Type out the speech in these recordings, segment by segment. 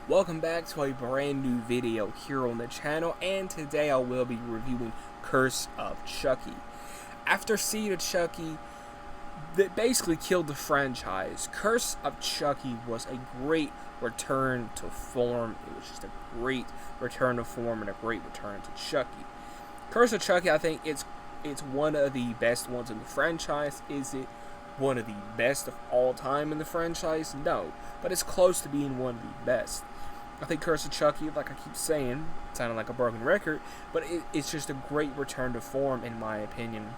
Welcome back to a brand new video here on the channel, and today I will be reviewing Curse of Chucky. After Seed of Chucky that basically killed the franchise, Curse of Chucky was a great return to form. It was just a great return to form and a great return to Chucky. Curse of Chucky, I think it's one of the best ones in the franchise. Is it one of the best of all time in the franchise? No, but it's close to being one of the best. I think Curse of Chucky, like I keep saying, sounding like a broken record, but it's just a great return to form, in my opinion,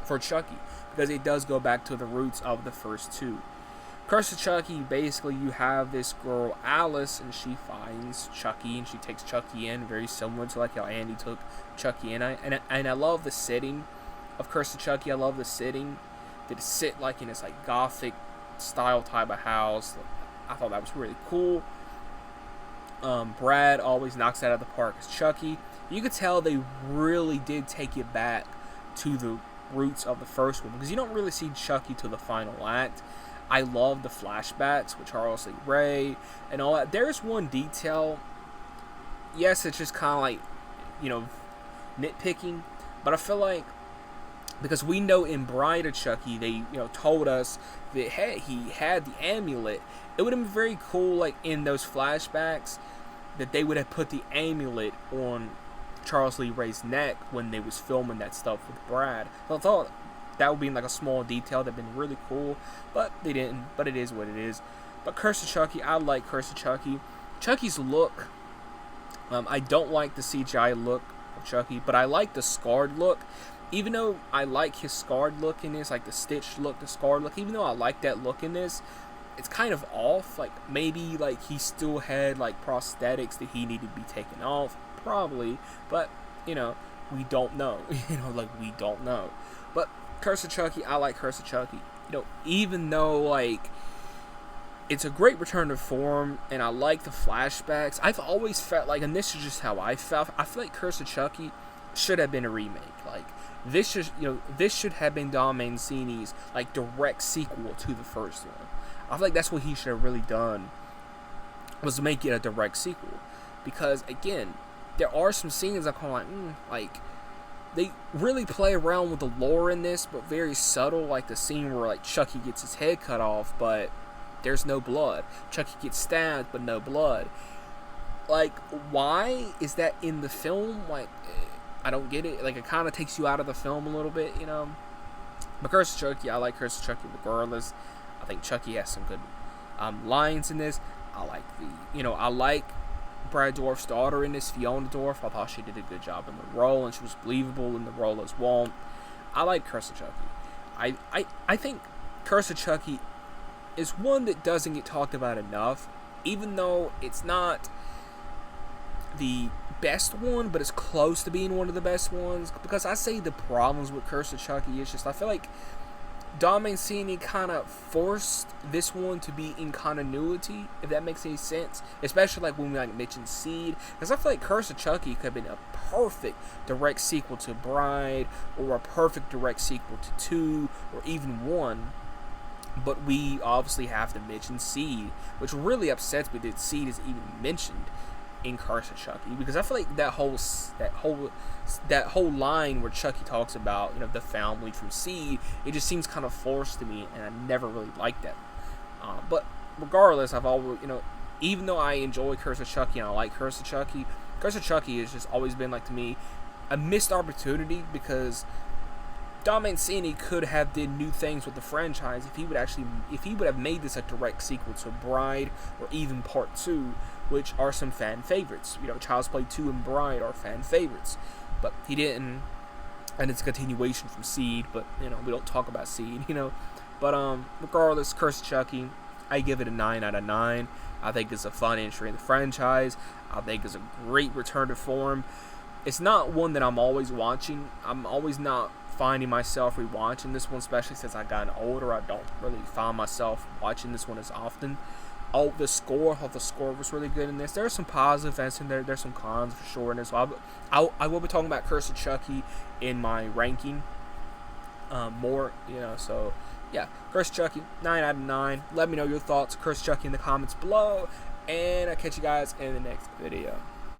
for Chucky, because it does go back to the roots of the first two. Curse of Chucky, basically you have this girl, Alice, and she finds Chucky, and she takes Chucky in, very similar to like how Andy took Chucky in. And I love the setting of Curse of Chucky. I love the setting. That sit like in this like gothic style type of house. I thought that was really cool. Brad always knocks it out of the park as Chucky. You could tell they really did take it back to the roots of the first one, because you don't really see Chucky to the final act. I love the flashbacks with Charles Lee Ray and all that. There's one detail, yes, it's just kind of like, nitpicking, but I feel like, because we know in Bride of Chucky, they told us that, hey, he had the amulet. It would have been very cool, like in those flashbacks, that they would have put the amulet on Charles Lee Ray's neck when they was filming that stuff with Brad. So I thought that would be like a small detail that'd been really cool, but they didn't. But it is what it is. But Curse of Chucky, I like Curse of Chucky. Chucky's look, I don't like the CGI look of Chucky, but I like the scarred look. Even though I like his scarred look in this, like the stitched look, the scarred look, even though I like that look in this, it's kind of off. Like, maybe, like, he still had, like, prosthetics that he needed to be taken off. Probably. But, we don't know. We don't know. But Curse of Chucky, I like Curse of Chucky. Even though, like, it's a great return to form, and I like the flashbacks, I've always felt like, and this is just how I felt, I feel like Curse of Chucky should have been a remake. Like, this should have been Don Mancini's like direct sequel to the first one. I feel like that's what he should have really done, was make it a direct sequel. Because again, there are some scenes I'm kind of like they really play around with the lore in this, but very subtle. Like the scene where like Chucky gets his head cut off, but there's no blood. Chucky gets stabbed, but no blood. Like, why is that in the film? Like, I don't get it. Like, it kind of takes you out of the film a little bit, But Curse of Chucky, I like Curse of Chucky regardless. I think Chucky has some good lines in this. I like I like Brad Dourif's daughter in this, Fiona Dourif. I thought she did a good job in the role, and she was believable in the role as well. I like Curse of Chucky. I think Curse of Chucky is one that doesn't get talked about enough, even though it's not the best one, but it's close to being one of the best ones. Because I say the problems with Curse of Chucky is just, I feel like Don Mancini kind of forced this one to be in continuity, if that makes any sense. Especially like when we like mentioned Seed, because I feel like Curse of Chucky could have been a perfect direct sequel to Bride, or a perfect direct sequel to 2, or even 1. But we obviously have to mention Seed, which really upsets me that Seed is even mentioned in Curse of Chucky, because I feel like that whole line where Chucky talks about the family from Seed, it just seems kind of forced to me, and I never really liked that. But regardless, I've always even though I enjoy Curse of Chucky and I like Curse of Chucky has just always been, like, to me, a missed opportunity, because Don Mancini could have did new things with the franchise if he would have made this a direct sequel to Bride, or even Part 2, which are some fan favorites. Child's Play 2 and Bride are fan favorites, but he didn't, and it's a continuation from Seed. But we don't talk about Seed, But regardless, Curse of Chucky, I give it a 9 out of 9. I think it's a fun entry in the franchise. I think it's a great return to form. It's not one that I'm always watching. I'm always not finding myself rewatching this one, especially since I've gotten older. I don't really find myself watching this one as often. Oh, the score was really good in this. There's some positive events in there. There's some cons for sure in this. So I will be talking about Curse of Chucky in my ranking more, so yeah. Curse of Chucky, 9 out of 9. Let me know your thoughts, Curse of Chucky, in the comments below. And I'll catch you guys in the next video.